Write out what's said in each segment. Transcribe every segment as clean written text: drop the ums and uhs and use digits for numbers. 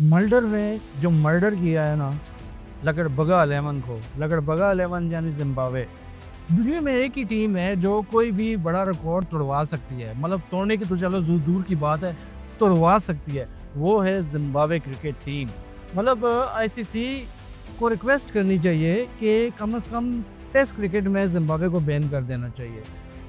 Murder ने जो murder किया है ना, लकड़बगा 11 को, लकड़बगा 11 यानी जिम्बाब्वे। दुनिया में एक ही टीम है जो कोई भी बड़ा रिकॉर्ड तोड़वा सकती है, मतलब तोड़ने की तो चलो दूर की बात है, तोड़वा सकती है। वो है जिम्बाब्वे क्रिकेट टीम। मतलब आईसीसी को रिक्वेस्ट करनी चाहिए कि कम से कम टेस्ट क्रिकेट में जिम्बाब्वे को बैन कर देना चाहिए,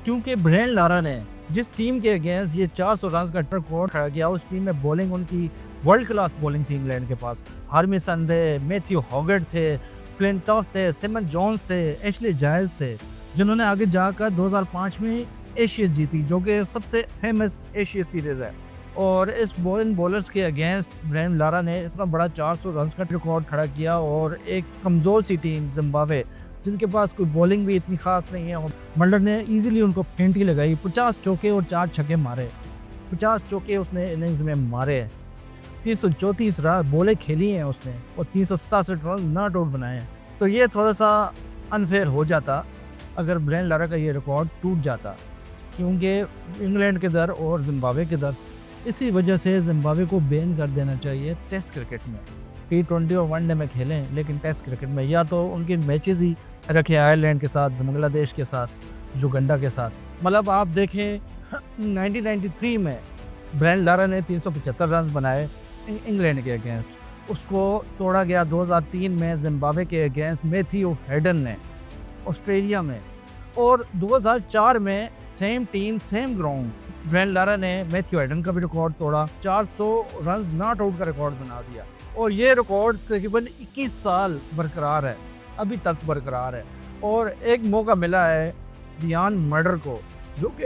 क्योंकि ब्रेन लारा ने जिस टीम के अगेंस्ट ये 400 रन का रिकॉर्ड खड़ा किया, उस टीम में बॉलिंग उनकी वर्ल्ड क्लास बॉलिंग थी इंग्लैंड के पास। हार्मिसन थे, मैथ्यू हॉगर्ट थे, फ्लिंटॉफ थे, सिमन जोन्स थे, एशले जायल्स थे, जिन्होंने आगे जाकर 2005 में एशियस जीती, जो कि सबसे फेमस एशियस सीरीज है। और इस बॉलर्स के अगेंस्ट ब्रेन लारा ने इतना बड़ा 400 रन का रिकॉर्ड खड़ा किया, और एक कमज़ोर सी टीम जिम्बाब्वे, जिनके पास कोई बॉलिंग भी इतनी खास नहीं है, मल्डर ने इजीली उनको फेंटी लगाई। 50 चौके और 4 छक्के मारे, 50 चौके उसने इनिंग्स में मारे, 334 रन बॉलें खेली हैं उसने, और 367 रन नॉट आउट बनाए हैं। तो ये थोड़ा सा अनफेयर हो जाता अगर ब्रेन लारा का ये रिकॉर्ड टूट जाता, क्योंकि इंग्लैंड के दर और जिम्बाब्वे के दर। इसी वजह से जिम्बाब्वे को बैन कर देना चाहिए टेस्ट क्रिकेट में। T20 और वनडे में खेलें, लेकिन टेस्ट क्रिकेट में या तो उनके मैचेस ही रखे आयरलैंड के साथ, बांग्लादेश के साथ, युगांडा के साथ। मतलब आप देखें 1993 में ब्रेन लारा ने 375 रन बनाए इंग्लैंड के अगेंस्ट, उसको तोड़ा गया 2003 में जिम्बाब्वे के अगेंस्ट मैथ्यू हेडन ने ऑस्ट्रेलिया में। और 2004 में same team same ground, Brian Lara ने मैथ्यू हेडन का भी रिकॉर्ड तोड़ा, 400 रन नॉट आउट का रिकॉर्ड बना दिया। और ये रिकॉर्ड तकरीबन 21 साल बरकरार है, अभी तक बरकरार है। और एक मौका मिला है इयान मर्डर को, जो कि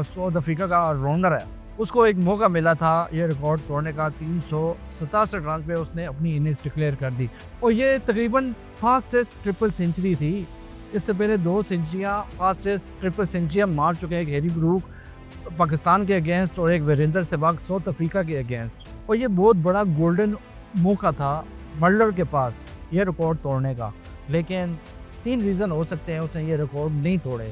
साउथ अफ्रीका का ऑलराउंडर है, उसको एक मौका मिला था ये रिकॉर्ड तोड़ने का। 367 रन पे उसने अपनी इनिंग्स डिक्लेयर कर दी, और ये तकरीबन फास्टेस्ट ट्रिपल सेंचुरी थी। इससे पहले 2 सेंचुरियाँ, फास्टेस्ट ट्रिपल सेंचुरियाँ मार चुके हैं, हैरी ब्रूक पाकिस्तान के अगेंस्ट और एक वीरेंद्र सहवाग साउथ अफ्रीका के अगेंस्ट। और ये बहुत बड़ा गोल्डन मौका था मल्डर के पास ये रिकॉर्ड तोड़ने का, लेकिन 3 रीज़न हो सकते हैं उसने ये रिकॉर्ड नहीं तोड़े।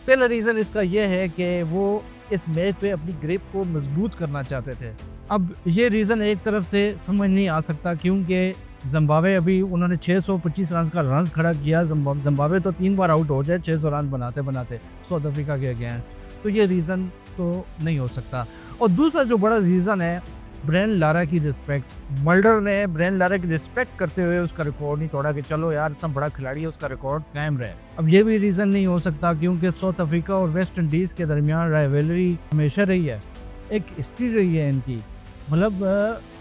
पहला रीज़न इसका यह है कि वो इस मैच पे अपनी ग्रिप को मजबूत करना चाहते थे। अब ये रीज़न एक तरफ से समझ नहीं आ सकता, क्योंकि जिम्बाब्वे अभी उन्होंने 625 रन का रन खड़ा किया। जिम्बाब्वे तो 3 बार आउट हो जाए 600 रन बनाते बनाते साउथ अफ्रीका के अगेंस्ट, तो ये रीज़न तो नहीं हो सकता। और दूसरा जो बड़ा रीज़न है ब्रेन लारा की रिस्पेक्ट। मल्डर ने ब्रेन लारा की रिस्पेक्ट करते हुए उसका रिकॉर्ड नहीं तोड़ा कि चलो यार इतना बड़ा खिलाड़ी है, उसका रिकॉर्ड कायम रहे। अब ये भी रीज़न नहीं हो सकता, क्योंकि साउथ अफ्रीका और वेस्ट इंडीज़ के दरमियान राइवलरी हमेशा रही है, एक हिस्ट्री रही है इनकी। मतलब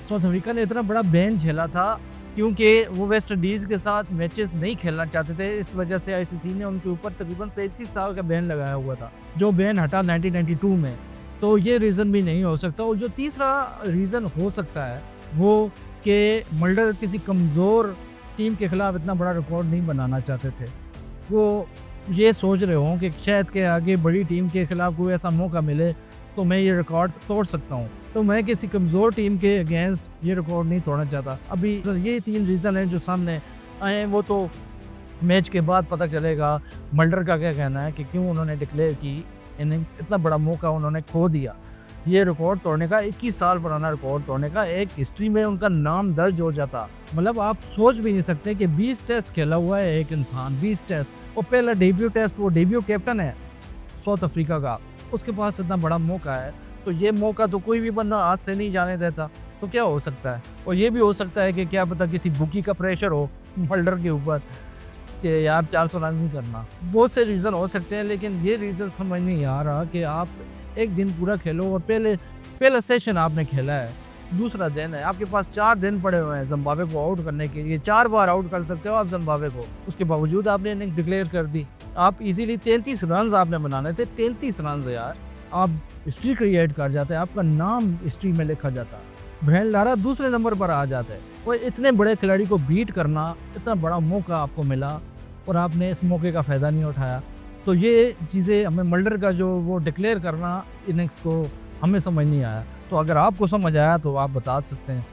साउथ अफ्रीका ने इतना बड़ा बैन झेला था क्योंकि वो वेस्ट इंडीज़ के साथ मैचेस नहीं खेलना चाहते थे। इस वजह से आईसीसी ने उनके ऊपर तकरीबन 35 साल का बैन लगाया हुआ था, जो बैन हटा 1992 में। तो ये रीज़न भी नहीं हो सकता। और जो तीसरा रीज़न हो सकता है वो कि मल्डर किसी कमज़ोर टीम के ख़िलाफ़ इतना बड़ा रिकॉर्ड नहीं बनाना चाहते थे। वो ये सोच रहे हों कि शायद के आगे बड़ी टीम के ख़िलाफ़ कोई ऐसा मौका मिले तो मैं ये रिकॉर्ड तोड़ सकता हूँ, तो मैं किसी कमज़ोर टीम के अगेंस्ट ये रिकॉर्ड नहीं तोड़ना चाहता। अभी ये 3 रीज़न हैं जो सामने आए हैं, वो तो मैच के बाद पता चलेगा मल्डर का क्या कहना है कि क्यों उन्होंने डिक्लेयर की इनिंग्स, इतना बड़ा मौका उन्होंने खो दिया। ये रिकॉर्ड तोड़ने का, 21 साल पुराना रिकॉर्ड तोड़ने का, एक हिस्ट्री में उनका नाम दर्ज हो जाता। मतलब आप सोच भी नहीं सकते कि 20 टेस्ट खेला हुआ है एक इंसान, 20 टेस्ट, और पहला डेब्यू टेस्ट, वो डेब्यू कैप्टन है साउथ अफ्रीका का, उसके पास इतना बड़ा मौका है। तो ये मौका तो कोई भी बंदा आज से नहीं जाने देता। तो क्या हो सकता है? और ये भी हो सकता है कि क्या पता किसी बुकी का प्रेशर हो मल्डर के ऊपर कि यार 400 रन नहीं करना। बहुत से रीज़न हो सकते हैं, लेकिन ये रीज़न समझ नहीं आ रहा कि आप एक दिन पूरा खेलो और पहला सेशन आपने खेला है, दूसरा दिन है, आपके पास 4 दिन पड़े हुए हैं जिम्बाब्वे को आउट करने के लिए। 4 बार आउट कर सकते हो आप जिम्बाब्वे को, उसके बावजूद आपने इनिंग्स डिक्लेयर कर दी। आप इजीली 33 रन आपने बनाने थे, 33 रन यार, आप हिस्ट्री क्रिएट कर जाते हैं, आपका नाम हिस्ट्री में लिखा जाता। ब्रेन लारा दूसरे नंबर पर आ जाते हैं। और इतने बड़े खिलाड़ी को बीट करना, इतना बड़ा मौका आपको मिला और आपने इस मौके का फ़ायदा नहीं उठाया। तो ये चीज़ें हमें मल्डर का जो वो डिक्लेयर करना इनिंग्स को, हमें समझ नहीं आया। तो अगर आपको समझ आया तो आप बता सकते हैं।